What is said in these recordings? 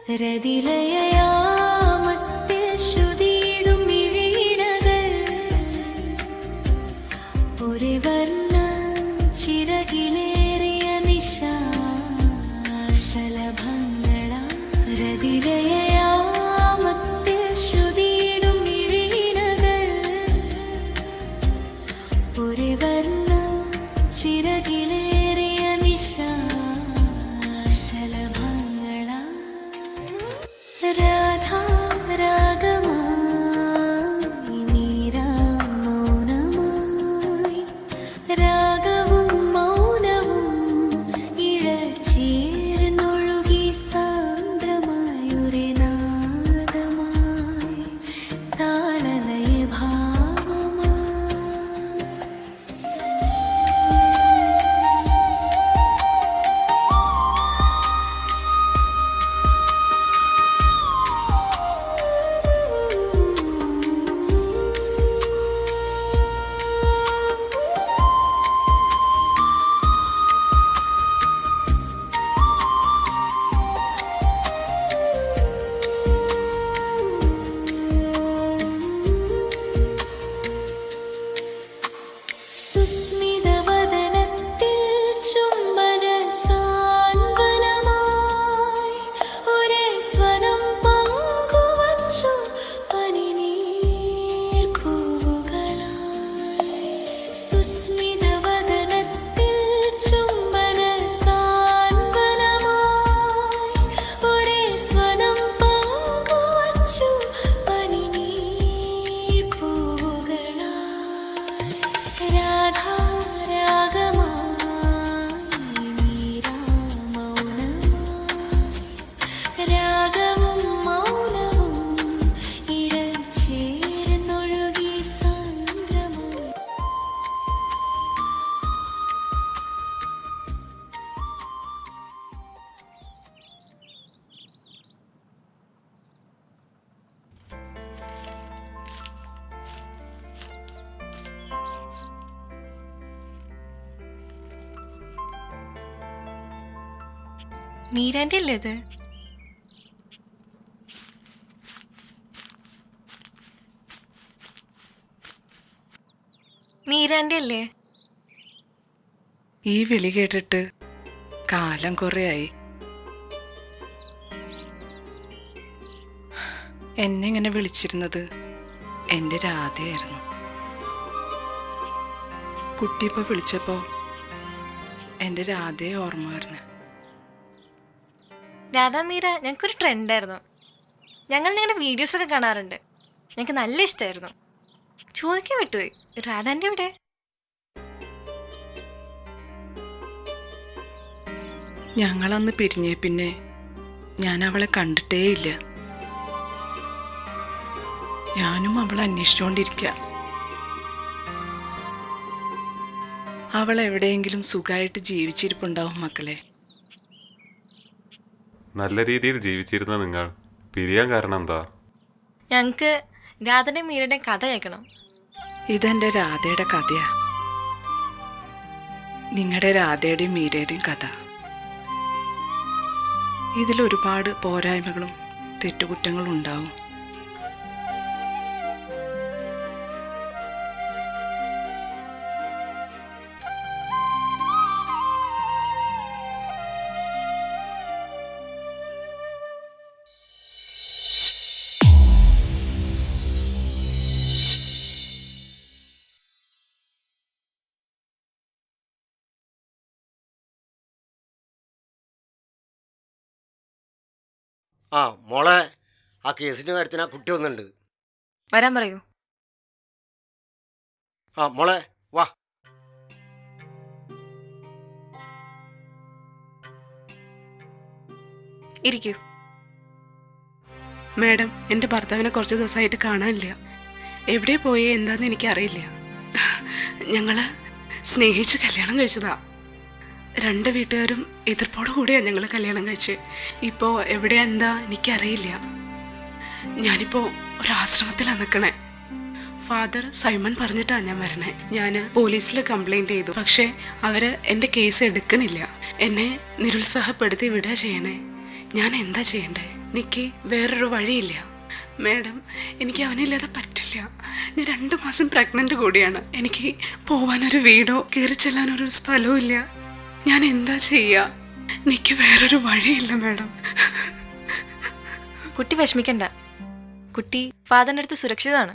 രതിലയയാമത്തിൽ ശ്രുതിയിടും മിഴിയിണകൾ ഒരു വർണ്ണം ചിറകിലേറിയ നിശാശലഭങ്ങളാ രതിലയയാമത്തിൽ ശ്രുതിയിടും മിഴിയിണകൾ ഒരു വർണ്ണം ചിറകിലേറിയ നിശാശലഭങ്ങളാ രാധാ രാഗമായി മീരാ മൗനമായി രാഗവും മൗനവും ഇഴചേർന്നൊഴുകി സാന്ദ്രമായൊരു നാദമായി താളലയ ഭാവമായി സുസ്മിതവദനത്തിൽ ചുംബന സാന്ത്വനമായി ഒരേ സ്വനം പങ്കുവച്ചു പനിനീർ പൂവുകളായി സുസ്മിതവദനത്തിൽ ചുംബന സാന്ത്വനമായി ഒരേ സ്വനം പങ്കുവച്ചു പനിനീർ പൂവുകളായി രാധാ രാഗമായി മീരാ മൗനമായി രാഗവും മൗനവും ഇഴചേർന്നൊഴുകി സാന്ദ്രമായി മീരാൻ്റെ അല്ലേ ഇത്? മീരാൻ്റെ അല്ലേ? ഈ വിളി കേട്ടിട്ട് കാലം കുറേയായി. എന്നെ ഇങ്ങനെ വിളിച്ചിരുന്നത് എൻ്റെ രാധയായിരുന്നു. കുട്ടിയിപ്പോൾ വിളിച്ചപ്പോൾ എൻ്റെ രാധയെ ഓർമ്മ വരുന്നു. രാധാ മീര ഞങ്ങൾക്കൊരു ട്രെൻഡായിരുന്നു. ഞങ്ങൾ നിങ്ങളുടെ വീഡിയോസൊക്കെ കാണാറുണ്ട്. ഞങ്ങൾക്ക് നല്ല ഇഷ്ടമായിരുന്നു. ചോദിക്കാൻ വിട്ടുപോയി, രാധാൻ്റെ ഇവിടെ? ഞങ്ങളന്ന് പിരിഞ്ഞേ പിന്നെ ഞാൻ അവളെ കണ്ടിട്ടേയില്ല. ഞാനും അവളെ അന്വേഷിച്ചുകൊണ്ടിരിക്കുക. അവൾ എവിടെയെങ്കിലും സുഖമായിട്ട് ജീവിച്ചിരിപ്പുണ്ടാവും മക്കളെ. നല്ല രീതിയിൽ ജീവിച്ചിരുന്ന നിങ്ങൾ പിരിയാൻ കാരണം എന്താ? ഞങ്ങൾക്ക് രാധയുടെ മീരയുടെ കഥ കേൾക്കണം. ഇതെൻ്റെ രാധയുടെ കഥയാ. നിങ്ങളുടെ രാധയുടെയും മീരയുടെയും കഥ. ഇതിലൊരുപാട് പോരായ്മകളും തെറ്റുകുറ്റങ്ങളും ഉണ്ടാവും. ആ മോളെ, ആ കേസിൻ്റെ കാര്യത്തിന് ആ കുട്ടി വന്നിട്ടുണ്ട്. വരാൻ പറയൂ. ആ മോളെ വാ. ഇരിക്കൂ. മാഡം, എൻ്റെ ഭർത്താവിനെ കുറച്ച് ദിവസമായിട്ട് കാണാനില്ല. എവിടെ പോയി എന്താന്ന് എനിക്കറിയില്ല. ഞങ്ങൾ സ്നേഹിച്ച് കല്യാണം കഴിച്ചതാ. രണ്ട് വീട്ടുകാരും എതിർപ്പോടു കൂടിയാണ് ഞങ്ങൾ കല്യാണം കഴിച്ച്. ഇപ്പോൾ എവിടെയാ എന്താ എനിക്കറിയില്ല. ഞാനിപ്പോൾ ഒരാശ്രമത്തിലാണ് നിൽക്കണേ. ഫാദർ സൈമൺ പറഞ്ഞിട്ടാണ് ഞാൻ വരണേ. ഞാൻ പോലീസിൽ കംപ്ലൈൻറ്റ് ചെയ്തു. പക്ഷേ അവർ എൻ്റെ കേസ് എടുക്കണില്ല. എന്നെ നിരുത്സാഹപ്പെടുത്തി വിടുക ചെയ്യണേ. ഞാൻ എന്താ ചെയ്യണ്ടേ? എനിക്ക് വേറൊരു വഴിയില്ല മാഡം. എനിക്ക് അവനില്ലാതെ പറ്റില്ല. ഞാൻ 2 മാസം പ്രഗ്നന്റ് കൂടിയാണ്. എനിക്ക് പോവാനൊരു വീടോ കയറി ചെല്ലാനൊരു സ്ഥലവും ഇല്ല. ഞാൻ എന്താ ചെയ്യാ? എനിക്ക് വേറൊരു വഴിയില്ല മാഡം. കുട്ടി വിഷമിക്കണ്ട. കുട്ടി ഫാദറിന്റെ അടുത്ത് സുരക്ഷിതമാണ്.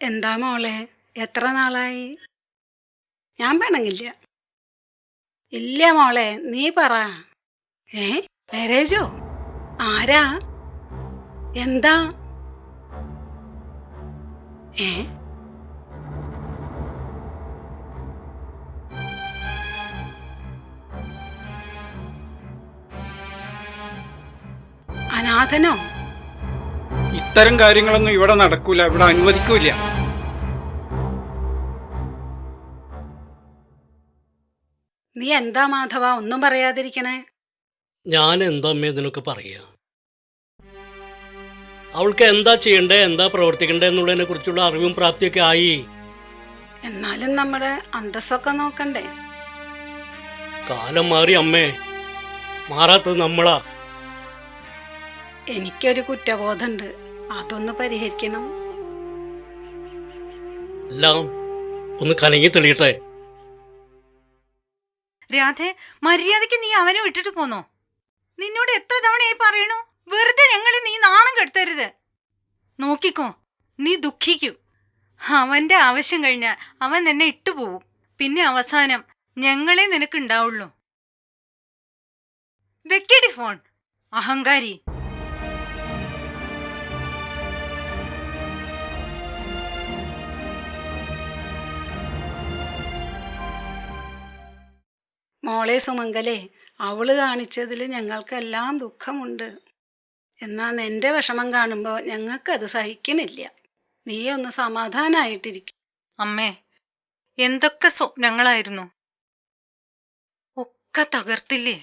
എന്താ മോളെ, എത്ര നാളായി? ഞാൻ പിണങ്ങില്ല. ഇല്ല മോളെ, നീ പറ. മാരേജോ? ആരാ? എന്താ? അനാഥനോ? ഇത്തരം കാര്യങ്ങളൊന്നും ഇവിടെ നടക്കൂല, ഇവിടെ അനുവദിക്കൂല. നീ എന്താ മാധവ ഒന്നും പറയാതിരിക്കണേ? ഞാൻ എന്താ അമ്മ ഇതിനൊക്കെ പറയുക? അവൾക്ക് എന്താ ചെയ്യണ്ടേ, എന്താ പ്രവർത്തിക്കണ്ടേ എന്നുള്ളതിനെ കുറിച്ചുള്ള അറിവും പ്രാപ്തിയൊക്കെ ആയി. എന്നാലും നമ്മുടെ അന്തസ്സൊക്കെ നോക്കണ്ടേ? കാലം മാറി അമ്മേ, മാറാത്തത് നമ്മളാ. എനിക്കൊരു കുറ്റബോധമുണ്ട്, അതൊന്ന് പരിഹരിക്കണം. എല്ലാം ഒന്ന് കലങ്ങി തെളിയട്ടെ. രാധേ, മര്യാദയ്ക്ക് നീ അവനെ വിട്ടിട്ട് പോന്നോ? നിന്നോട് എത്ര തവണയായി പറയണു, വെറുതെ ഞങ്ങളെ നീ നാണം കെടുത്തരുത്. നോക്കിക്കോ, നീ ദുഃഖിക്കും. അവന്റെ ആവശ്യം കഴിഞ്ഞാൽ അവൻ നിന്നെ ഇട്ടുപോവും. പിന്നെ അവസാനം ഞങ്ങളെ നിനക്കുണ്ടാവുള്ളൂ. വെക്കടി ഫോൺ, അഹങ്കാരി. മോളെ സുമംഗലേ, അവള് കാണിച്ചതിൽ ഞങ്ങൾക്കെല്ലാം ദുഃഖമുണ്ട്. എന്നാൽ നിന്റെ വിഷമം കാണുമ്പോൾ ഞങ്ങൾക്കത് സഹിക്കണില്ല. നീ ഒന്ന് സമാധാനായിട്ടിരിക്കും. അമ്മേ, എന്തൊക്കെ സ്വപ്നങ്ങളായിരുന്നു, ഒക്കെ തകർത്തില്ലേ?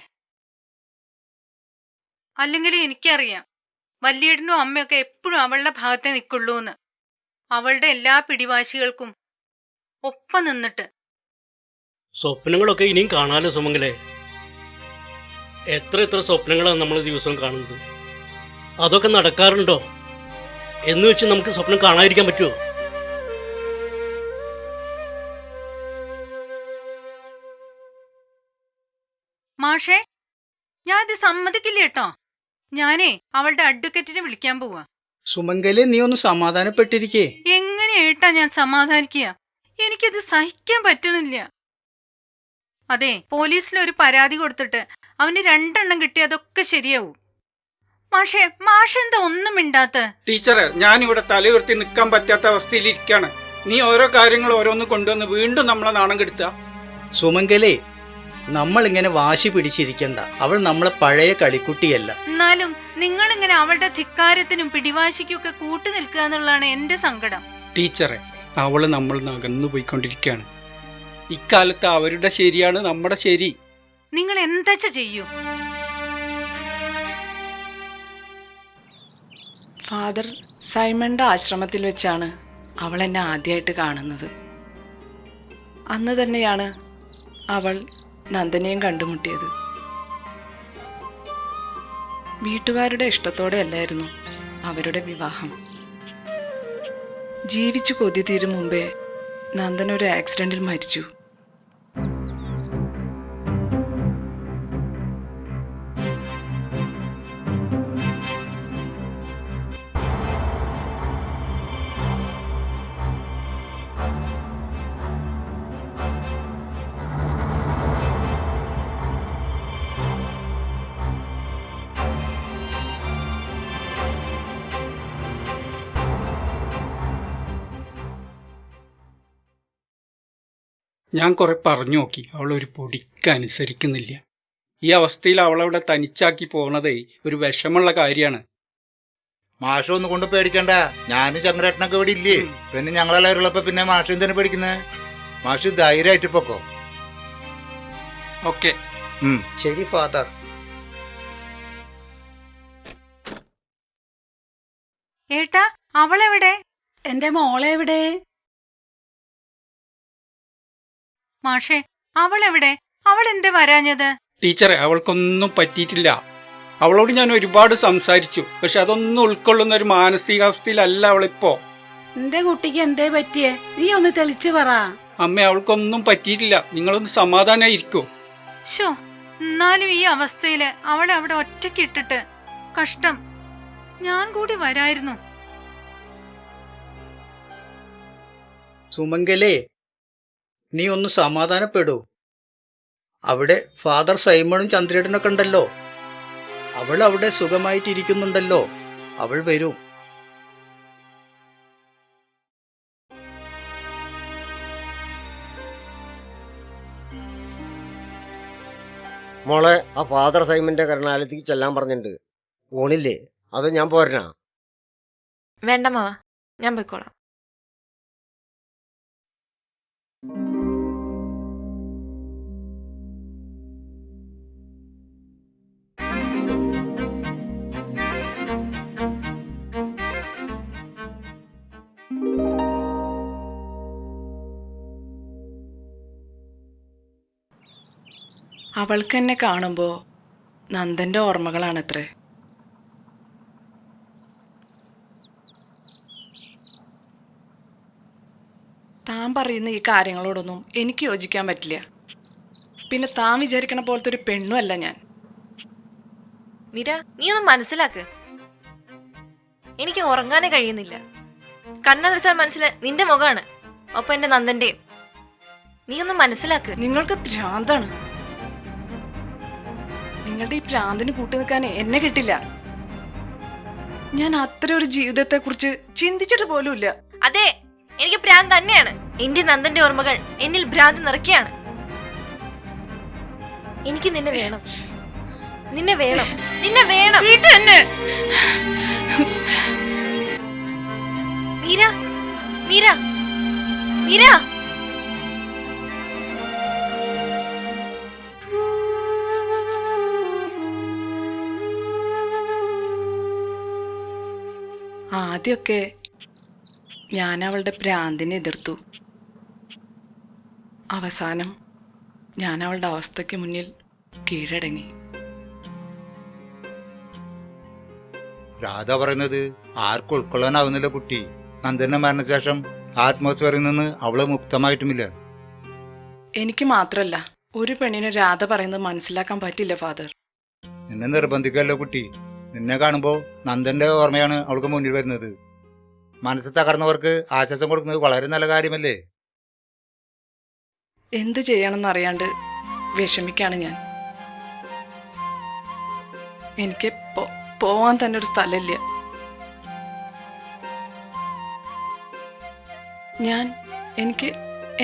അല്ലെങ്കിൽ എനിക്കറിയാം, വല്യേട്ടനും അമ്മയൊക്കെ എപ്പോഴും അവളുടെ ഭാഗത്തെ നിൽക്കുള്ളൂന്ന്. അവളുടെ എല്ലാ പിടിവാശികൾക്കും ഒപ്പം നിന്നിട്ട്. സ്വപ്നങ്ങളൊക്കെ ഇനിയും കാണാലോ സുമംഗലേ. എത്ര സ്വപ്നങ്ങളാണ് നമ്മൾ ദിവസവും കാണുന്നത്. അതൊക്കെ നടക്കാറുണ്ടോ എന്ന് വെച്ച് നമുക്ക് സ്വപ്നം കാണാതിരിക്കാൻ പറ്റുമോ? മാഷേ, ഞാൻ ഇത് സമ്മതിക്കില്ല കേട്ടോ. ഞാനേ അവളുടെ അഡ്വക്കേറ്റിനെ വിളിക്കാൻ പോവാ. സുമംഗലി, നീ ഒന്ന് സമാധാനപ്പെട്ടിരിക്കേ. എങ്ങനെയായിട്ടാ ഞാൻ സമാധാനിക്കുക? എനിക്കിത് സഹിക്കാൻ പറ്റണില്ല. അതെ, പോലീസിലൊരു പരാതി കൊടുത്തിട്ട് അവന് 2 എണ്ണം കിട്ടിയതൊക്കെ ശരിയാവും. മാഷെന്താ ഒന്നും മിണ്ടാത്ത? ടീച്ചറെ, ഞാനിവിടെ തലയുയർത്തി നിൽക്കാൻ പറ്റാത്ത അവസ്ഥയിലിരിക്കാണ്. നീ ഓരോ കാര്യങ്ങൾ ഓരോന്ന് കൊണ്ടുവന്ന് വീണ്ടും നമ്മളെ നാണം കെടുത്തുക. സുമംഗലേ, നമ്മളിങ്ങനെ വാശി പിടിച്ചിരിക്കണ്ട. അവൾ നമ്മളെ പഴയ കളിക്കുട്ടിയല്ല. എന്നാലും നിങ്ങളിങ്ങനെ അവളുടെ ധിക്കാരത്തിനും പിടിവാശിക്കും ഒക്കെ കൂട്ടു നിൽക്കുക എന്നുള്ളതാണ് എന്റെ സങ്കടം. ടീച്ചറെ, അവള് നമ്മൾ നകന്നു പോയിക്കൊണ്ടിരിക്കുകയാണ്. ഇക്കാലത്ത് അവരുടെ ശരിയാണ് നമ്മുടെ ശരി. നിങ്ങൾ എന്താ ചെയ്യൂ? ഫാദർ സൈമണിന്റെ ആശ്രമത്തിൽ വെച്ചാണ് അവൾ എന്നെ ആദ്യമായിട്ട് കാണുന്നത്. അന്ന് തന്നെയാണ് അവൾ നന്ദനെയും കണ്ടുമുട്ടിയത്. വീട്ടുകാരുടെ ഇഷ്ടത്തോടെ അല്ലായിരുന്നു അവരുടെ വിവാഹം. ജീവിച്ചു കൊതി തീരും മുമ്പേ നന്ദൻ ഒരു ആക്സിഡന്റിൽ മരിച്ചു. ഞാൻ കുറെ പറഞ്ഞു നോക്കി, അവളൊരു പൊടിക്ക് അനുസരിക്കുന്നില്ല. ഈ അവസ്ഥയിൽ അവളവിടെ തനിച്ചാക്കി പോകുന്നതേ ഒരു വിഷമുള്ള കാര്യമാണ്. മാഷൊന്നും കൊണ്ട് പേടിക്കണ്ട, ഞാനും ചന്ദ്രേട്ടനൊക്കെ ഇവിടെ ഇല്ലേ. പിന്നെ ഞങ്ങളെല്ലാവരും ഉള്ളപ്പോ പിന്നെ മാഷ് എന്തിനാ പേടിക്കുന്നത്? മാഷ് ധൈര്യമായിട്ട് പൊക്കോ. ഓക്കെ. ശരി ഫാദർ. ഏട്ടാ അവളെവിടെ? എന്റെ മോളെവിടെ? മാഷേ അവളെവിടെ? അവൾ എന്തേ വരാഞ്ഞത്? ടീച്ചറെ, അവൾക്കൊന്നും പറ്റിയിട്ടില്ല. അവളോട് ഞാൻ ഒരുപാട് സംസാരിച്ചു, പക്ഷെ അതൊന്നും ഉൾക്കൊള്ളുന്ന ഒരു മാനസികാവസ്ഥയിലല്ല അവളിപ്പോ. എന്റെ കുട്ടിക്ക് എന്തേ പറ്റിയേ? നീ ഒന്ന് തെളിച്ചു പറ. അമ്മ, അവൾക്കൊന്നും പറ്റിയിട്ടില്ല. നിങ്ങളൊന്ന് സമാധാനായിരിക്കോ? ശോ, എന്നാലും ഈ അവസ്ഥയില് അവളെ അവിടെ ഒറ്റയ്ക്ക് ഇട്ടിട്ട് കഷ്ടം. ഞാൻ കൂടി വരായിരുന്നു. സുമംഗലേ, നീ ഒന്ന് സമാധാനപ്പെടൂ. അവിടെ ഫാദർ സൈമണും ചന്ദ്രേട്ടനൊക്കെ ഉണ്ടല്ലോ. അവൾ അവിടെ സുഖമായിട്ടിരിക്കുന്നുണ്ടല്ലോ. അവൾ വരും. മോളെ, ആ ഫാദർ സൈമന്റെ കരുണാലയത്തേക്ക് ചെല്ലാൻ പറഞ്ഞിട്ടുണ്ട്. പോണില്ലേ? അതോ ഞാൻ പോരണാ? വേണ്ട മാവ, ഞാൻ പോയിക്കോളാം. അവൾക്ക് എന്നെ കാണുമ്പോൾ നന്ദൻ്റെ ഓർമ്മകളാണത്രേ. താൻ പറയുന്ന ഈ കാര്യങ്ങളോടൊന്നും എനിക്ക് യോജിക്കാൻ പറ്റില്ല. പിന്നെ താൻ വിചാരിക്കണ പോലത്തെ ഒരു പെണ്ണും അല്ല ഞാൻ. മീര, നീ ഒന്ന് മനസ്സിലാക്ക്. എനിക്ക് ഉറങ്ങാനേ കഴിയുന്നില്ല. കണ്ണടച്ചാൽ മനസ്സിൽ നിന്റെ മുഖമാണ്, ഒപ്പം എന്റെ നന്ദന്റെയും. നീ ഒന്ന് മനസ്സിലാക്ക്. നിങ്ങൾക്ക് ഭ്രാന്താണ്. നിങ്ങളുടെ ഈ ഭ്രാന്തിന് കൂട്ടു നിൽക്കാൻ എന്നെ കിട്ടില്ല. ഞാൻ അത്ര ഒരു ജീവിതത്തെക്കുറിച്ച് ചിന്തിച്ചിട്ട് പോലുമില്ല. അതെ, എനിക്ക് ഭ്രാന്ത് തന്നെയാണ്. എന്റെ നന്ദന്റെ ഓർമ്മകൾ എന്നിൽ ഭ്രാന്ത് നിറയ്ക്കുകയാണ്. എനിക്ക് നിന്നെ വേണം, നിന്നെ വേണം, നിന്നെ വേണം. മീര, മീര, മീര. ആദ്യമൊക്കെ ഞാൻ അവളുടെ ഭ്രാന്തിനെ എതിർത്തു. അവസാനം ഞാൻ അവളുടെ അവസ്ഥയ്ക്ക് മുന്നിൽ കീഴടങ്ങി. രാധ പറയുന്നത് ആർക്കും ഉൾക്കൊള്ളാനാവുന്നില്ല കുട്ടി. നന്ദന്റെ മരണശേഷം ആത്മോസ്ഫിയറിൽ നിന്ന് അവള് മുക്തമായിട്ടുമില്ല. എനിക്ക് മാത്രല്ല, ഒരു പെണ്ണിന് രാധ പറയുന്നത് മനസ്സിലാക്കാൻ പറ്റില്ല ഫാദർ. നിന്നെ നിർബന്ധിക്കല്ലോ കുട്ടി. നിന്നെ കാണുമ്പോ നന്ദന്റെ ഓർമ്മയാണ് അവൾക്ക് മുന്നിൽ വരുന്നത്. മനസ്സ് തകർന്നവർക്ക് ആശ്വാസം കൊടുക്കുന്നത് വളരെ നല്ല കാര്യമല്ലേ? എന്ത് ചെയ്യണമെന്നറിയാണ്ട് വിഷമിക്കാണ് ഞാൻ. എനിക്ക് പോവാൻ തന്നെ ഒരു സ്ഥലമില്ല. എനിക്ക്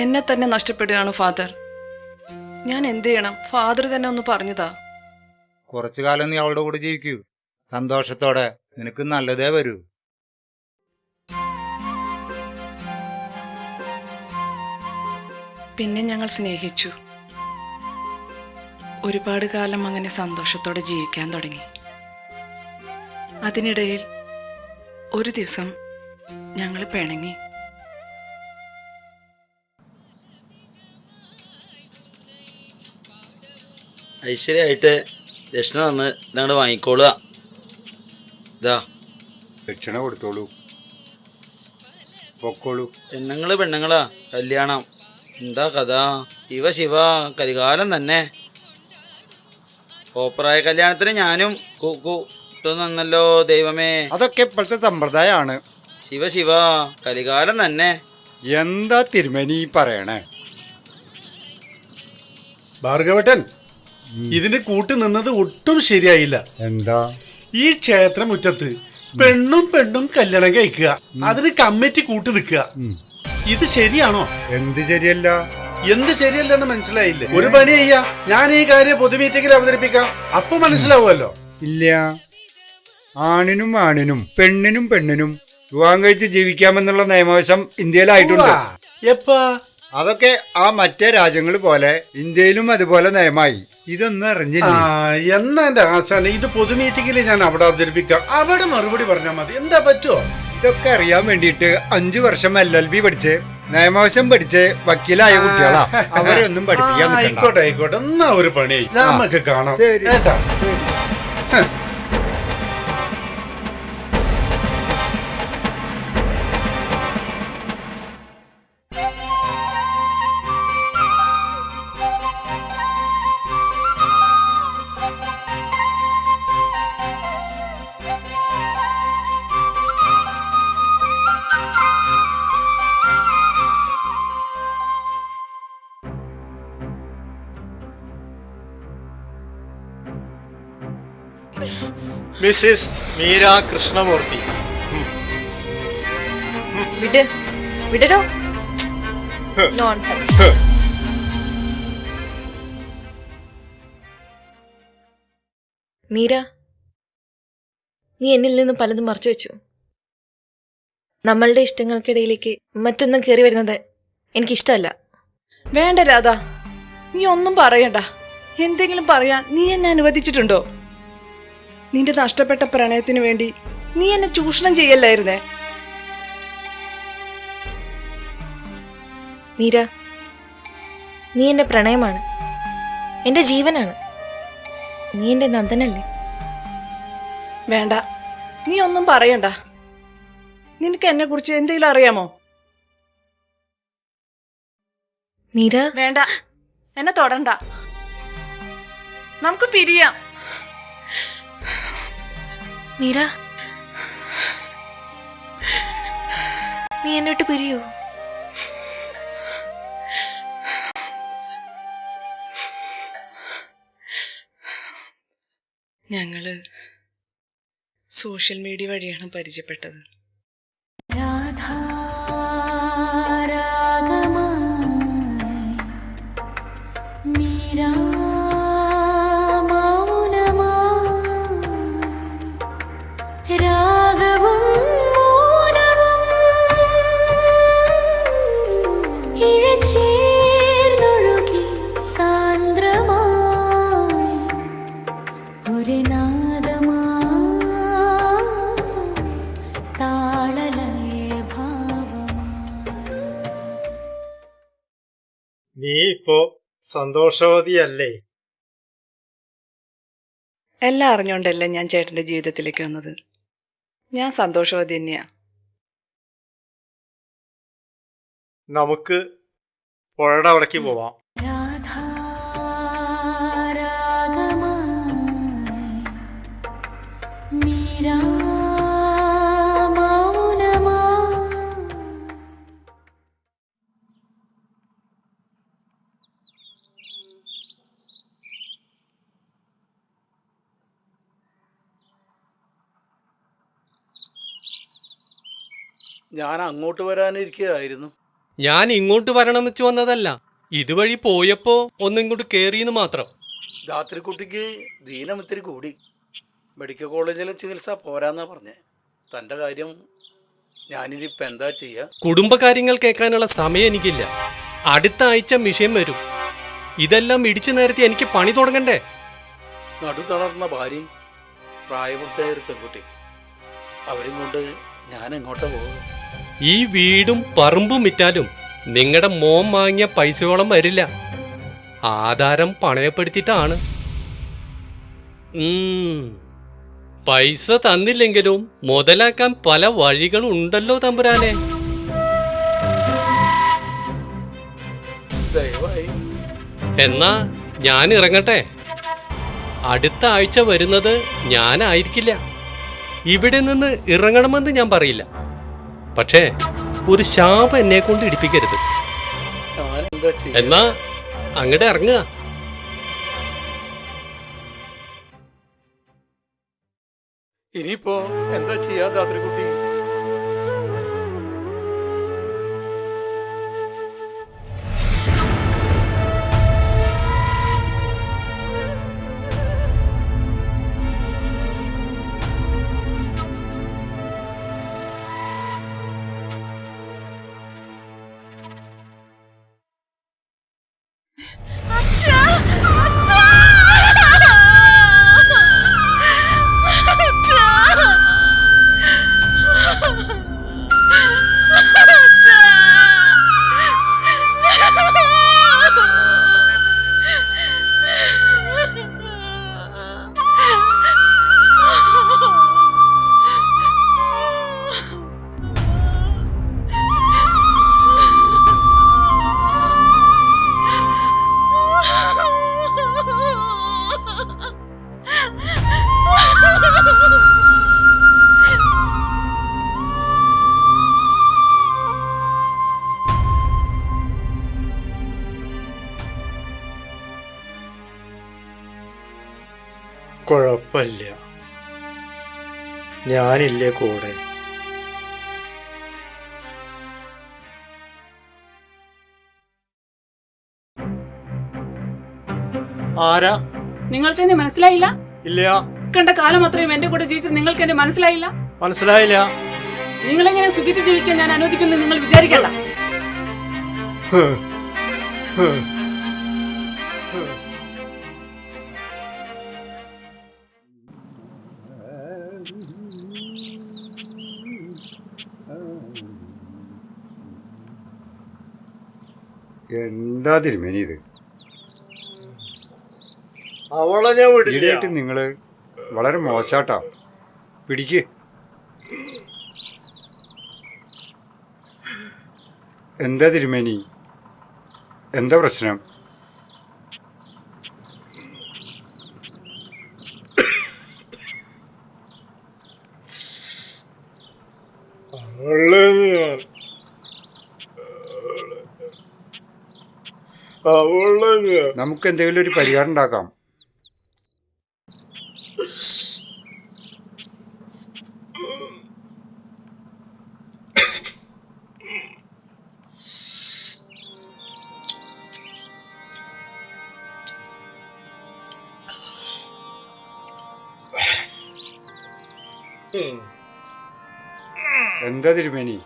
എന്നെ തന്നെ നഷ്ടപ്പെടുകയാണ് ഫാദർ. ഞാൻ എന്ത് ചെയ്യണം? ഫാദർ തന്നെ ഒന്ന് പറഞ്ഞതാ. കുറച്ചു കാലം നീ അവളുടെ കൂടെ ജീവിക്കൂ. സന്തോഷത്തോടെ. നിനക്ക് നല്ലതേ വരൂ. പിന്നെ ഞങ്ങൾ സ്നേഹിച്ചു. ഒരുപാട് കാലം അങ്ങനെ സന്തോഷത്തോടെ ജീവിക്കാൻ തുടങ്ങി. അതിനിടയിൽ ഒരു ദിവസം ഞങ്ങൾ പിണങ്ങി. ഐശ്വര്യമായിട്ട് ദക്ഷിണ തന്ന് ഞങ്ങൾ വാങ്ങിക്കോളുക. ഇതാ ദക്ഷിണ കൊടുത്തോളൂ, പൊക്കോളൂ. പെണ്ണുങ്ങളാ കല്യാണം. എന്താ കഥ? ശിവ കരികാലം തന്നെ. ഓപ്പറായ കല്യാണത്തിന് ഞാനും നന്നല്ലോ ദൈവമേ. അതൊക്കെ ഇപ്പോഴത്തെ സമ്പ്രദായമാണ്. ശിവ കരികാലം തന്നെ. എന്താ തിരുമേനി പറയണേ? ഭാർഗവട്ടൻ, ഇതിന് കൂട്ടി നിന്നത് ഒട്ടും ശരിയായില്ല. എന്താ? ഈ ക്ഷേത്രമുറ്റത്ത് പെണ്ണും കല്യാണം കഴിക്കുക, അതിന് കമ്മിറ്റി കൂട്ടി നിൽക്കുക, ഇത് ശരിയാണോ? എന്ത് ശരിയല്ല? എന്ത് ശരിയല്ലെന്ന് മനസ്സിലായില്ലേ? ഒരു പണി ചെയ്യാ, ഞാൻ ഈ കാര്യം പൊതുമീറ്റിംഗിൽ അവതരിപ്പിക്കാം. അപ്പൊ മനസ്സിലാവുമല്ലോ. ഇല്ല, ആണിനും പെണ്ണിനും വിവാഹം കഴിച്ച് ജീവിക്കാമെന്നുള്ള നിയമവശം ഇന്ത്യയിലായിട്ടുണ്ട്. എപ്പാ? അതൊക്കെ ആ മറ്റേ രാജ്യങ്ങൾ പോലെ ഇന്ത്യയിലും അതുപോലെ നിയമമായി. ഇതൊന്നും ആ അറിഞ്ഞില്ല. എന്നാ എന്റെ ആശാനെ ഇത് പൊതു മീറ്റിംഗിൽ ഞാൻ അവിടെ അവതരിപ്പിക്കാം. അവിടെ മറുപടി പറഞ്ഞാൽ മതി. എന്താ പറ്റുമോ? ഇതൊക്കെ അറിയാൻ വേണ്ടിയിട്ട് 5 വർഷം LLB പഠിച്ച് നിയമവശം പഠിച്ച് വക്കീലായ കുട്ടികളാ. അവരൊന്നും പഠിപ്പിക്കാൻ നിൽക്കണ്ട. ആയിക്കോട്ടെ ആയിക്കോട്ടെ, എന്നാ ഒരു പണി നമുക്ക് കാണാം. ശരി. കേട്ടാ? മിസ്സിസ് മീര കൃഷ്ണമൂർത്തി. വിട് വിടടോ. നോൺസെൻസ്. മീര, നീ എന്നിൽ നിന്നും പലതും മറച്ചു വെച്ചു. നമ്മളുടെ ഇഷ്ടങ്ങൾക്കിടയിലേക്ക് മറ്റൊന്നും കയറി വരുന്നത് എനിക്കിഷ്ടമല്ല. വേണ്ട രാധ, നീ ഒന്നും പറയണ്ട. എന്തെങ്കിലും പറയാൻ നീ എന്നെ അനുവദിച്ചിട്ടുണ്ടോ? നിന്റെ നഷ്ടപ്പെട്ട പ്രണയത്തിന് വേണ്ടി നീ എന്നെ ചൂഷണം ചെയ്യല്ലായിരുന്നേ. മീര, നീ എൻ്റെ പ്രണയമാണ്, എൻ്റെ ജീവനാണ്. നീ എൻ്റെ നന്ദനല്ലേ? വേണ്ട, നീ ഒന്നും പറയണ്ട. നിനക്ക് എന്നെ കുറിച്ച് എന്തെങ്കിലും അറിയാമോ? മീര, വേണ്ട, എന്നെ തൊടണ്ട. നമുക്ക് പിരിയാം. മീര, നീ എന്നെ വിട്ട് പിരിയൂ? ഞങ്ങള് സോഷ്യൽ മീഡിയ വഴിയാണ് പരിചയപ്പെട്ടത്. നീ ഇപ്പോ സന്തോഷവതിയല്ലേ? എല്ലാം അറിഞ്ഞോണ്ടല്ലേ ഞാൻ ചേട്ടന്റെ ജീവിതത്തിലേക്ക് വന്നത്. ഞാൻ സന്തോഷവതി തന്നെയാ. നമുക്ക് പുഴയുടെ അവിടേക്ക് പോവാം. ഞാൻ അങ്ങോട്ട് വരാനിരിക്കുകയായിരുന്നു. ഞാൻ ഇങ്ങോട്ട് വരണമെന്ന് വെച്ച് വന്നതല്ല, ഇതുവഴി പോയപ്പോ ഒന്നിങ്ങോട്ട് കേറിയെന്ന് മാത്രം. രാത്രിക്കുട്ടിക്ക് ദീനം ഇത്തിരി കൂടി. മെഡിക്കൽ കോളേജിലെ ചികിത്സ പോരാന്നാ പറഞ്ഞേ. തൻ്റെ കാര്യം ഞാനിനിയിപ്പോൾ എന്താ ചെയ്യുക? കുടുംബകാര്യങ്ങൾ കേൾക്കാനുള്ള സമയം എനിക്കില്ല. അടുത്ത ആഴ്ച മിഷൻ വരും. ഇതെല്ലാം ഇടിച്ചു നേരത്തെ എനിക്ക് പണി തുടങ്ങണ്ടേ? നടു തളർന്ന ഭാര്യയും പ്രായപൂർത്തിയായ ഒരു പെൺകുട്ടി, അവരും കൊണ്ട് ഞാൻ എങ്ങോട്ടാ പോകും? ഈ വീടും പറമ്പും വിറ്റാലും നിങ്ങളുടെ മോൻ വാങ്ങിയ പൈസയോളം വരില്ല. ആധാരം പണയപ്പെടുത്തിയിട്ടാണ്. പൈസ തന്നില്ലെങ്കിലും മുതലാക്കാൻ പല വഴികളും ഉണ്ടല്ലോ തമ്പുരാനെ. ദയവായി. എന്നാ ഞാൻ ഇറങ്ങട്ടെ. അടുത്ത ആഴ്ച വരുന്നത് ഞാനായിരിക്കില്ല. ഇവിടെ നിന്ന് ഇറങ്ങണമെന്ന് ഞാൻ പറയില്ല. പക്ഷേ ഒരു ശാപം എന്നെ കൊണ്ട് ഇടിപ്പിക്കരുത്. എന്നാ അങ്ങോട്ട് ഇറങ്ങുക. ഇനിയിപ്പോ എന്താ ചെയ്യാ രാത്രിക്കുട്ടി? കുഴപ്പമില്ല, ഞാനില്ലേ കൂടെ. ആരാ? നിങ്ങൾക്ക് എന്നെ മനസ്സിലായില്ല? ഇല്ല. കണ്ട കാലം അത്രയും എന്റെ കൂടെ ജീവിച്ചത് നിങ്ങൾക്ക് എന്നെ മനസ്സിലായില്ല? മനസ്സിലായില്ല. നിങ്ങളെങ്ങനെ സുഖിച്ച് ജീവിക്കാൻ ഞാൻ അനുവദിക്കുന്നു നിങ്ങൾ വിചാരിക്കണ്ട. എന്താ തിരുമേനി ഇത്? അവളെ ഞാൻ വിടില്ല. ഈടായിട്ട് നിങ്ങള് വളരെ മോശാട്ടാ. പിടിക്ക്. എന്താ തിരുമേനി, എന്താ പ്രശ്നം? നമുക്ക് എന്തെങ്കിലും ഒരു പരിഹാരം ഉണ്ടാക്കാം. എന്താ തിരുമേനി?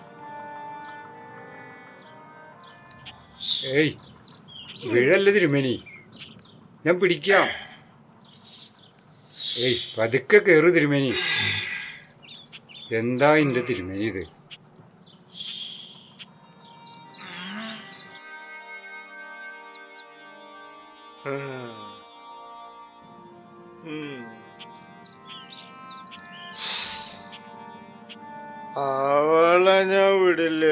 ഏയ് വീഴല്ല തിരുമേനി, ഞാൻ പിടിക്കാം. ഏയ് പതുക്കെ കയറു തിരുമേനി. എന്താ എൻ്റെ തിരുമേനി ഇത്? അവളെ ഞാൻ വിടില്ല.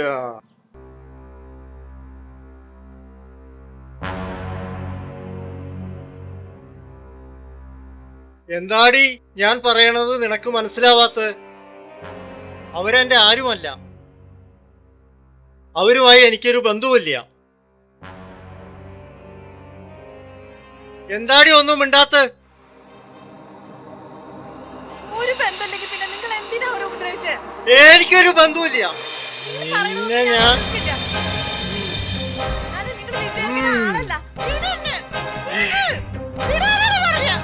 എന്താടി ഞാൻ പറയണത് നിനക്ക് മനസ്സിലാവാത്ത? അവരെന്റെ ആരുമല്ല, അവരുമായി എനിക്കൊരു ബന്ധവുമില്ല. എന്താടി ഒന്നും മിണ്ടാത്ത? ഒരു ബന്ധമില്ലെങ്കിൽ പിന്നെ നിങ്ങൾ എന്തിനാ അവരെ ഉപദ്രവിച്ചേ? എനിക്കൊരു ബന്ധവുമില്ല. പിന്നെ ഞാൻ അത് നിങ്ങൾ വിചാരിക്കുന്ന ആളല്ല. വിടന്നെ. വിടാനാണ് പറയാ.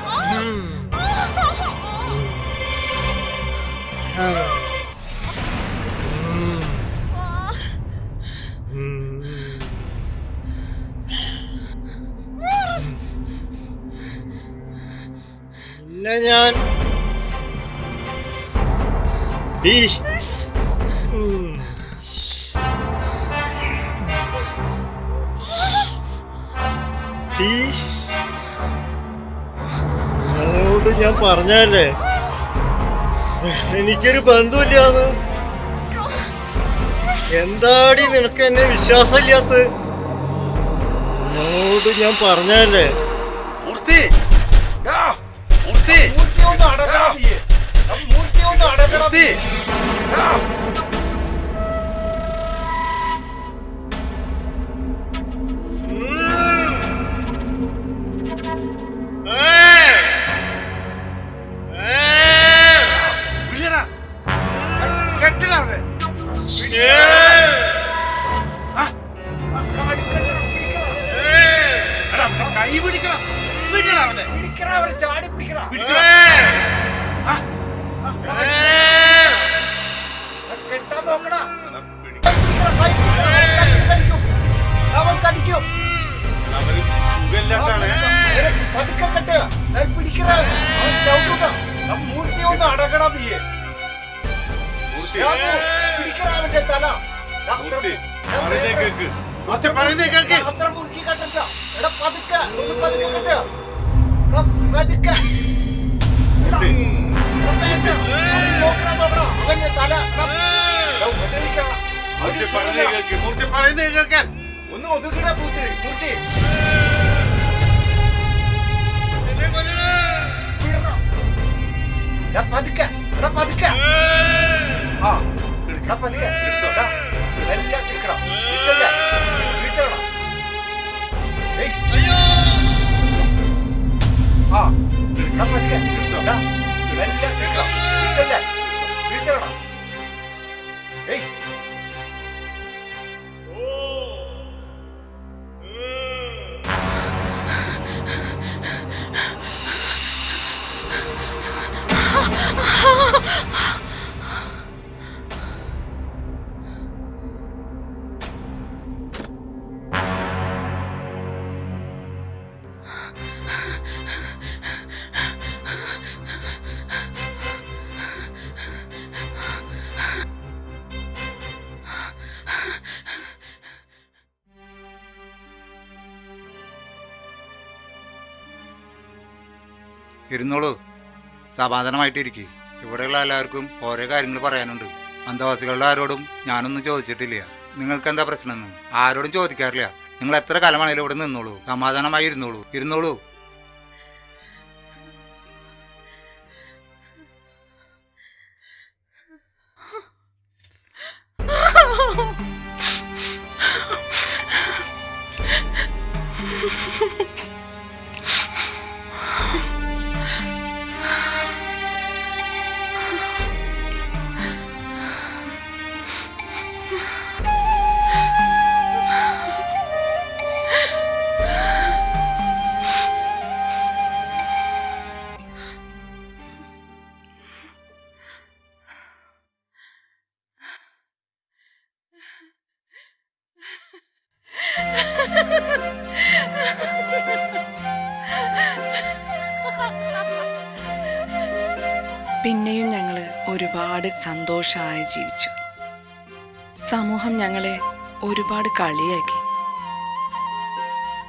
പിന്നെ ഞാൻ ഞങ്ങളോട് ഞാൻ പറഞ്ഞല്ലേ എനിക്കൊരു ബന്ധമില്ലാന്ന്. എന്താടി നിനക്ക് എന്നെ വിശ്വാസമില്ലാത്ത? ഞങ്ങളോട് ഞാൻ പറഞ്ഞല്ലേ. സുഖമില്ലാത്താണ്. പതുക്കെ കെട്ട്. ദേ പിടിക്കണ. അവൻ ചവിട്ടൂട്ട. ആ മൂർത്തി ഒന്ന് അടക്കണം നീ. പിടിക്കണ അവന്റെ തല. അത്ര മുറുക്കി കെട്ടണ്ട. എടാ പതുക്കെ, ഒന്ന് പതുക്കെ കെട്ട്. എടാ പതുക്കെ. നോക്കണം അവന്റെ തല. ഉപദ്രവിക്കണം. മൂർത്തി പറയുന്നത് കേൾക്കാൻ ഒന്ന് ഒതുക്കണ മൂർത്തി. പതുക്കെ പതുക്കെ. ആ പതുക്കെ എല്ലാം എടുക്കണം. വീട്ടണം. ആ പതുക്കെ എല്ലാം എടുക്കണം. വീട്ടണം. ഇരുന്നോളൂ, സമാധാനമായിട്ടിരിക്കും. ഇവിടെയുള്ള എല്ലാവർക്കും ഓരോ കാര്യങ്ങൾ പറയാനുണ്ട്. അന്തവാസികളുടെ ആരോടും ഞാനൊന്നും ചോദിച്ചിട്ടില്ല. നിങ്ങൾക്ക് എന്താ പ്രശ്നം ആരോടും ചോദിക്കാറില്ല. നിങ്ങൾ എത്ര കാലമാണെങ്കിലും ഇവിടെ നിന്നോളൂ, സമാധാനമായി ഇരുന്നോളൂ. പിന്നെയും ഞങ്ങൾ ഒരുപാട് സന്തോഷമായി ജീവിച്ചു. സമൂഹം ഞങ്ങളെ ഒരുപാട് കളിയാക്കി.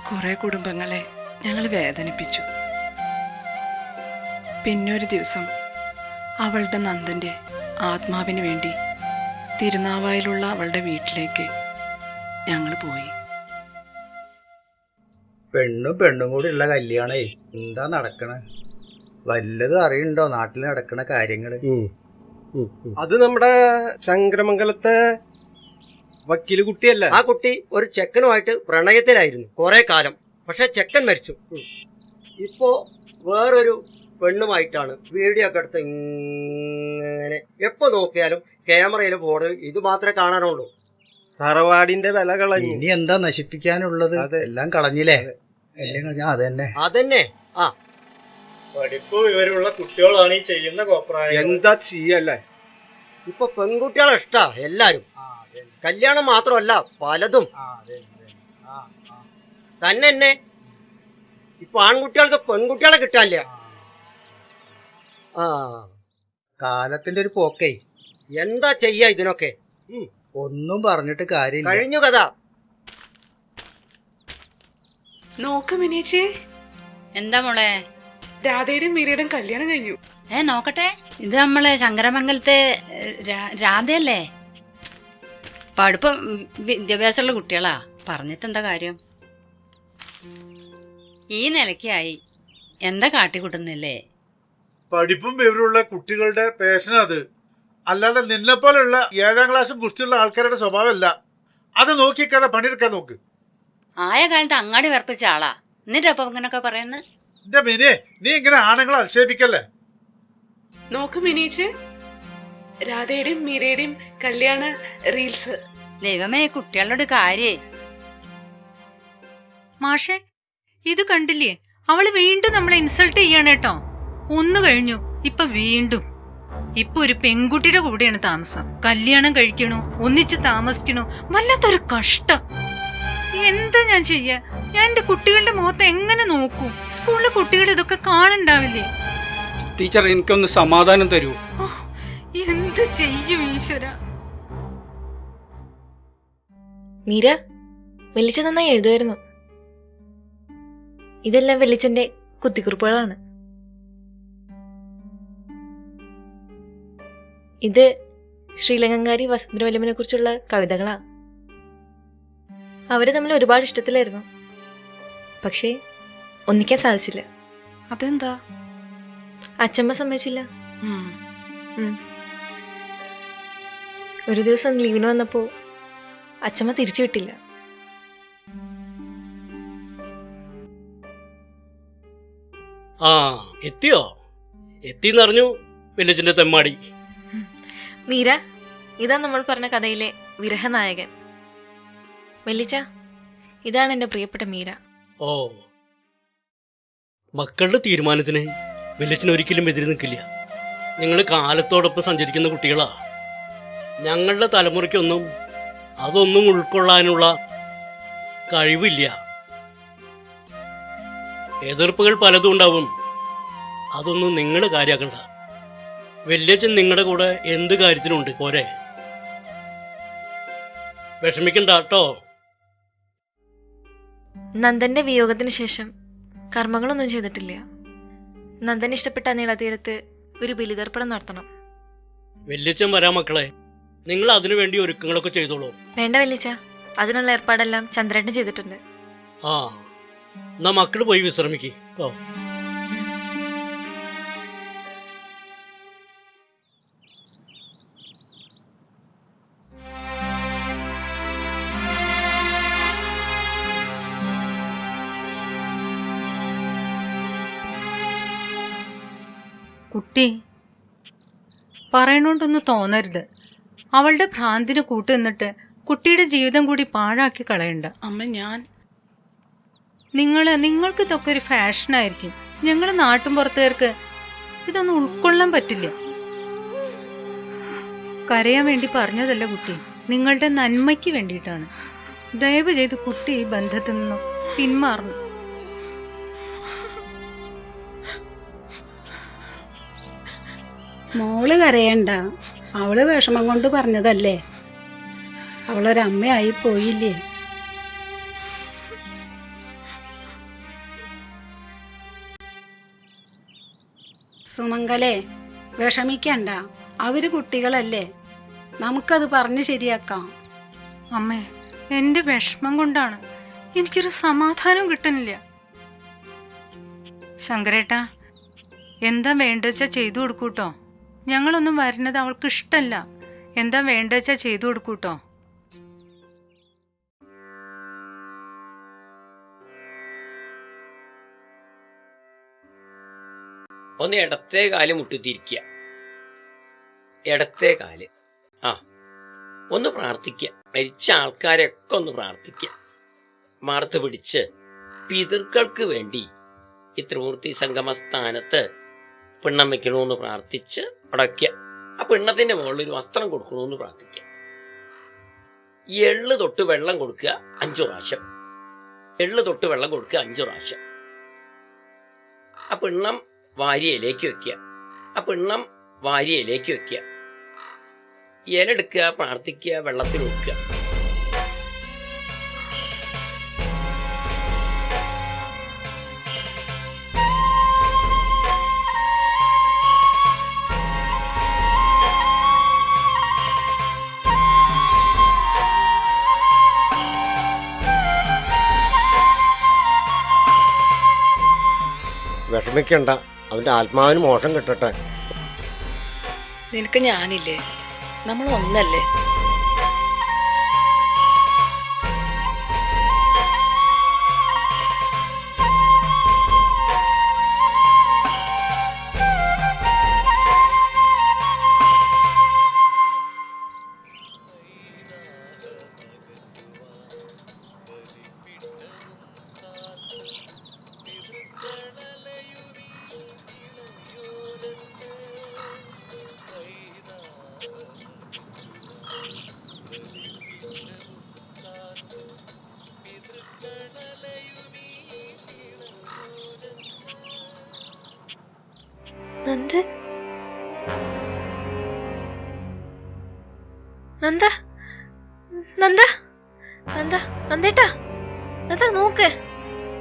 കുറെ കുടുംബങ്ങളെ ഞങ്ങൾ വേദനിപ്പിച്ചു. പിന്നെ ഒരു ദിവസം അവളുടെ നന്ദൻ്റെ ആത്മാവിന് വേണ്ടി തിരുനാവായിലുള്ള അവളുടെ വീട്ടിലേക്ക് ഞങ്ങൾ പോയി. പെണ്ണും കൂടി ഉള്ള കല്യാണേ എന്താ നടക്കണേ? വല്ലതും അറിയണ്ടോ നാട്ടിൽ നടക്കണ കാര്യങ്ങള്? അത് നമ്മുടെ ശങ്കരമംഗലത്തെ വക്കീല് കുട്ടിയല്ല. ആ കുട്ടി ഒരു ചെക്കനുമായിട്ട് പ്രണയത്തിലായിരുന്നു കുറെ കാലം. പക്ഷെ ചെക്കൻ മരിച്ചു. ഇപ്പോ വേറൊരു പെണ്ണുമായിട്ടാണ് വീഡിയോ ഒക്കെ എടുത്ത് ഇങ്ങനെ എപ്പോ നോക്കിയാലും ക്യാമറയിലും ഫോണിൽ ഇത് മാത്രമേ കാണാനുള്ളൂ. തറവാടിന്റെ വില കളഞ്ഞു. ഇനി എന്താ നശിപ്പിക്കാനുള്ളത്? എല്ലാം കളഞ്ഞില്ലേ? അതന്നെ. ആ പഠിപ്പ് വിവരമുള്ള കുട്ടികളാണ് ഈ ചെയ്യുന്ന കോപ്രായം. എന്താ ചെയ്യല്ലേ? ഇപ്പൊ പെൺകുട്ടികളെ ഇഷ്ടാ എല്ലാരും. കല്യാണം മാത്രമല്ല പലതും തന്നെ. ഇപ്പൊ ആൺകുട്ടികൾക്ക് പെൺകുട്ടികളെ കിട്ടാനില്ല. ആ കാലത്തിന്റെ ഒരു പോക്കേ. എന്താ ചെയ്യാ ഇതിനൊക്കെ? ഒന്നും പറഞ്ഞിട്ട് കാര്യമില്ല. കഴിഞ്ഞു കഥ. നോക്ക് മിനിച്ചേ. എന്താ മോളെ? രാധയുടെയും മീരയുടെയും കല്യാണം കഴിഞ്ഞു. നോക്കട്ടെ. ഇത് നമ്മളെ ശങ്കരമംഗലത്തെ രാധയല്ലേ? പഠിപ്പം വിദ്യാഭ്യാസമുള്ള കുട്ടികളാ. പറഞ്ഞിട്ടെന്താ കാര്യം? ഈ നിലയ്ക്കായി എന്താ കാട്ടിക്കൂട്ടുന്നില്ലേ? പഠിപ്പും വിവരമുള്ള കുട്ടികളുടെ പേഷനാ അത്. അല്ലാതെ നിന്നെ പോലുള്ള 7ാം ക്ലാസ്സും കുറിച്ചുള്ള ആൾക്കാരുടെ സ്വഭാവമല്ല. അത് നോക്കിക്കാതെ പണിയെടുക്കാൻ നോക്ക്. ആയ കാലത്ത് അങ്ങാടി വിറപ്പിച്ച ആളാ, എന്നിട്ട് അപ്പൊ ഇങ്ങനൊക്കെ പറയുന്നത്? എന്റെ മിനെ, നീ ഇങ്ങനെ ആണുങ്ങളെ അധിക്ഷേപിക്കല്ലേ? നോക്ക് മിനിച്ചേ, രാധയുടെയും മീരയുടെയും കല്യാണ റീൽസ്. ദൈവമേ, കുട്ടികളുടെ കാര്യേ. മാഷെ, ഇത് കണ്ടില്ലേ? അവള് വീണ്ടും നമ്മളെ ഇൻസൾട്ട് ചെയ്യാണ് കേട്ടോ. ഒന്ന് കഴിഞ്ഞു, ഇപ്പൊ വീണ്ടും. ഇപ്പൊ ഒരു പെൺകുട്ടിയുടെ കൂടെയാണ് താമസം. കല്യാണം കഴിക്കണോ, ഒന്നിച്ച് താമസിക്കണോ, വല്ലാത്തൊരു കഷ്ടം. എന്താ ഞാൻ ചെയ്യാ? ഞാൻ എന്റെ കുട്ടികളുടെ മുഖത്ത് എങ്ങനെ നോക്കും? സ്കൂളിലെ കുട്ടികൾ ഇതൊക്കെ കാണണ്ടാവില്ലേ? ടീച്ചർ എനിക്കൊന്ന് സമാധാനം തരൂ. എന്ത് ചെയ്യും ഈശ്വര? മീര, വെള്ളിച്ച നന്നായി എഴുതുമായിരുന്നു. ഇതെല്ലാം വെള്ളിച്ചന്റെ കുത്തിക്കുറിപ്പുകളാണ്. ഇത് ശ്രീലങ്കൻകാരി വസുന്ധരവല്ലഭനെ കുറിച്ചുള്ള കവിതകളാ. അവര് തമ്മിൽ ഒരുപാട് ഇഷ്ടത്തിലായിരുന്നു. പക്ഷേ ഒന്നിക്കാൻ സാധിച്ചില്ല. അതെന്താ? അച്ഛമ്മ സമ്മതിച്ചില്ല. ഒരു ദിവസം ലീവിന് വന്നപ്പോ അച്ഛമ്മ തിരിച്ചു വിട്ടില്ല. ആ എത്തിയോ? എത്തിന്നറിഞ്ഞു വെല്ലിച്ചന്റെ തെമ്മാടി. മീര, ഇതാ നമ്മൾ പറഞ്ഞ കഥയിലെ വിരഹനായകൻ വെള്ളിച്ച. ഇതാണ് എൻ്റെ പ്രിയപ്പെട്ട മീര. ഓ, മക്കളുടെ തീരുമാനത്തിന് വെല്ലിച്ചൻ ഒരിക്കലും എതിര് നിൽക്കില്ല. നിങ്ങൾ കാലത്തോടൊപ്പം സഞ്ചരിക്കുന്ന കുട്ടികളാ. ഞങ്ങളുടെ തലമുറയ്ക്കൊന്നും അതൊന്നും ഉൾക്കൊള്ളാനുള്ള കഴിവില്ല. എതിർപ്പുകൾ പലതും ഉണ്ടാവും. അതൊന്നും നിങ്ങൾ കാര്യാക്കണ്ട. വെല്ലിച്ചൻ നിങ്ങളുടെ കൂടെ എന്ത് കാര്യത്തിനുണ്ട് പോരെ. വിഷമിക്കണ്ട കേട്ടോ. നന്ദന്റെ വിയോഗത്തിന് ശേഷം കർമ്മങ്ങളൊന്നും ചെയ്തിട്ടില്ല. നന്ദൻ ഇഷ്ടപ്പെട്ട നീളതീരത്ത് ഒരു ബലിതർപ്പണം നടത്തണം. വെല്ലിച്ചൻ വരാം മക്കളെ. നിങ്ങൾ അതിനു വേണ്ടി ഒരുക്കങ്ങളൊക്കെ ചെയ്തോളൂ. വേണ്ട വെല്ലിച്ച, അതിനുള്ള ഏർപ്പാടെല്ലാം ചന്ദ്രേട്ടൻ ചെയ്തിട്ടുണ്ട്. ആ, എന്നാ മക്കള് പോയി വിശ്രമിക്കേ. ഓ, കുട്ടി, പറയണോണ്ടൊന്നും തോന്നരുത്. അവളുടെ ഭ്രാന്തിന് കൂട്ടു നിന്നിട്ട് കുട്ടിയുടെ ജീവിതം കൂടി പാഴാക്കി കളയണ്ട. അമ്മ, നിങ്ങൾക്ക് ഇതൊക്കെ ഒരു ഫാഷനായിരിക്കും. ഞങ്ങൾ നാട്ടും പുറത്തുകാർക്ക് ഇതൊന്നും ഉൾക്കൊള്ളാൻ പറ്റില്ല. കരയാൻ വേണ്ടി പറഞ്ഞതല്ല കുട്ടി, നിങ്ങളുടെ നന്മയ്ക്ക് വേണ്ടിയിട്ടാണ്. ദയവ് ചെയ്ത് കുട്ടി ഈ ബന്ധത്തിൽ നിന്നും പിന്മാറണം. മോള് കരയണ്ട. അവള് വിഷമം കൊണ്ട് പറഞ്ഞതല്ലേ. അവളൊരമ്മയായി പോയില്ലേ. സുമംഗലേ, വിഷമിക്കണ്ട. അവര് കുട്ടികളല്ലേ. നമുക്കത് പറഞ്ഞ് ശരിയാക്കാം. അമ്മേ, എന്റെ വിഷമം കൊണ്ടാണ്. എനിക്കൊരു സമാധാനം കിട്ടുന്നില്ല. ശങ്കരേട്ടാ, എന്താ വേണ്ടച്ചാ ചെയ്തു കൊടുക്കൂട്ടോ. ഞങ്ങളൊന്നും വരുന്നത് അവൾക്ക് ഇഷ്ടല്ല. എന്താ വേണ്ടച്ചാ ചെയ്തു കൊടുക്കൂട്ടോ. ഒന്ന് ഇടത്തേ കാല് മുട്ടുത്തിരിക്കുക. ഇടത്തേ കാല്. ആ, ഒന്ന് പ്രാർത്ഥിക്കുക. മരിച്ച ആൾക്കാരെയൊക്കെ ഒന്ന് പ്രാർത്ഥിക്കുക. മാർത്ത് പിടിച്ച് പിതൃക്കൾക്ക് വേണ്ടി ഈ ത്രിമൂർത്തി സംഗമ സ്ഥാനത്ത് പിണ്ണം വെക്കണമെന്ന് പ്രാർത്ഥിച്ച് അടയ്ക്കുക. ആ പിണ്ണത്തിന്റെ മുകളിൽ ഒരു വസ്ത്രം കൊടുക്കണമെന്ന് പ്രാർത്ഥിക്കുക. എള്ള് തൊട്ട് വെള്ളം കൊടുക്കുക 5 പ്രാവശ്യം. എള്ള് തൊട്ട് വെള്ളം കൊടുക്കുക 5 പ്രാവശ്യം. ആ പിണ്ണം വാരിയയിലേക്ക് വെക്കുക. ആ പിണ്ണം വാരിയയിലേക്ക് വെക്കുക. ഇല എടുക്കുക, പ്രാർത്ഥിക്കുക, വെള്ളത്തിൽ ഒഴിക്കുക. വിഷമിക്കണ്ട, അവന്റെ ആത്മാവിന് മോശം കിട്ടട്ടെ. നിനക്ക് ഞാനില്ലേ, നമ്മൾ ഒന്നല്ലേ. നന്ദൻ നന്ദ നന്ദ നന്ദ നന്ദേട്ടാ നന്ദ നോക്ക്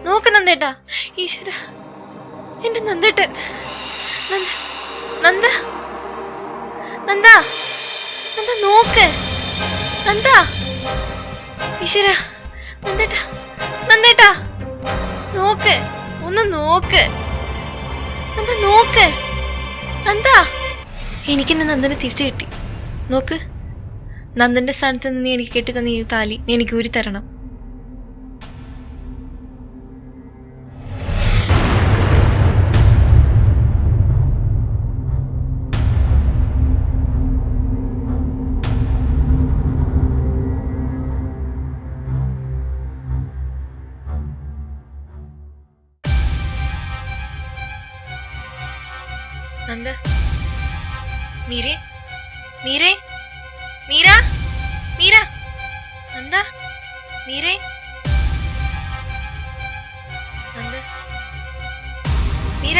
നോക്ക് നന്ദേട്ടാ. ഈശ്വര, എന്റെ നന്ദേട്ടൻ. നന്ദ നന്ദ നന്ദ നന്ദ നോക്ക് നന്ദ. ഈശ്വര, നന്ദേട്ടാ നന്ദേട്ടാ നോക്ക്, ഒന്ന് നോക്ക് നന്ദ, നോക്ക് നന്ദ. എനിക്കെന്നെ നന്ദനെ തിരിച്ചു കിട്ടി. നോക്ക്, നന്ദന്റെ സ്ഥാനത്ത് നിന്ന് നീ എനിക്ക് കെട്ടി തന്ന ഈ താലി നീ എനിക്ക് ഊരി തരണം. നന്ദ, മീരേ മീരേ മീര മീര നന്ദ, മീരേ നന്ദ, മീര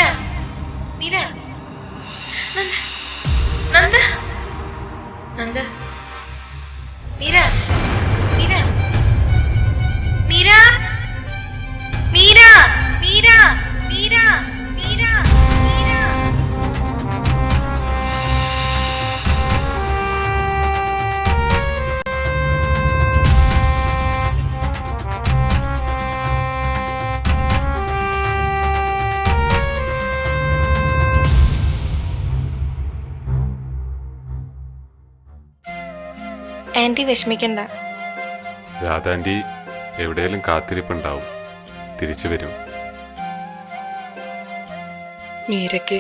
മീര നന്ദ നന്ദ നന്ദ, മീര മീര മീര മീര മീര മീര മീര മീര. ആന്റി വിഷമിക്കണ്ട. രാധാന്റി എവിടെയെങ്കിലും കാത്തിരിപ്പുണ്ടാവും, തിരിച്ചു വരും. മീരയ്ക്ക്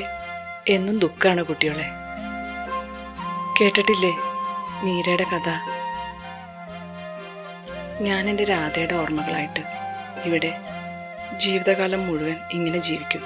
എന്നും ദുഃഖാണ് കുട്ടികളെ. കേട്ടിട്ടില്ലേ മീരയുടെ കഥ? ഞാൻ എൻ്റെ രാധയുടെ ഓർമ്മകളായിട്ട് ഇവിടെ ജീവിതകാലം മുഴുവൻ ഇങ്ങനെ ജീവിക്കും.